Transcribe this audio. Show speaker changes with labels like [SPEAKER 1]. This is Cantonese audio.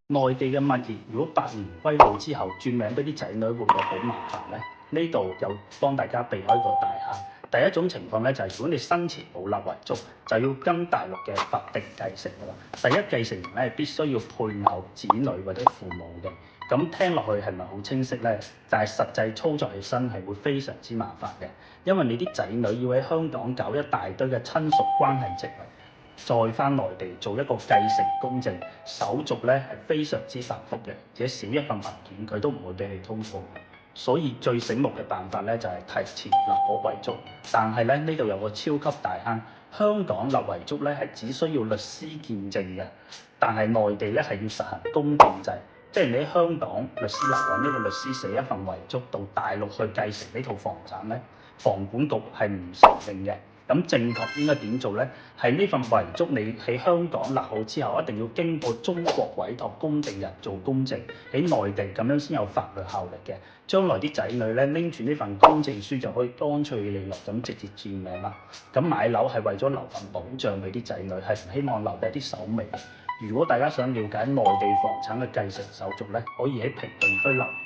[SPEAKER 1] 內地嘅物業如果百年歸老之後轉名俾啲仔女，會唔會好麻煩呢？呢度又幫大家避開個大坑。第一種情況咧就係、如果你生前冇立遺囑，就要跟大陸嘅法定繼承㗎啦。第一繼承人咧必須要配偶、子女或者父母嘅。咁聽落去係咪好清晰呢？但係實際操作起身係會非常之麻煩嘅，因為你啲仔女要喺香港搞一大堆嘅親屬關係證明，再翻內地做一個繼承公證，手續咧係非常之繁複嘅，而且少一份文件佢都唔會俾你通過。所以最醒目嘅辦法咧就係提前立好遺囑。但係咧呢度有個超級大坑，香港立遺囑咧係只需要律師見證嘅，但係內地咧係要實行公證制，即係你喺香港律師樓揾呢個律師寫一份遺囑到大陸去繼承呢套房產咧，房管局係唔承認嘅。咁正確應該點做呢？係呢份遺囑你喺香港立好之後，一定要經過中國委託公證人做公證，喺內地咁樣先有法律效力嘅。將來啲仔女咧拎住呢份公證書就可以乾脆利落咁直接轉名啦。咁買樓係為咗留份保障俾啲仔女，係唔希望留低啲手尾。如果大家想了解內地房產嘅繼承手續咧，可以喺評論區留言。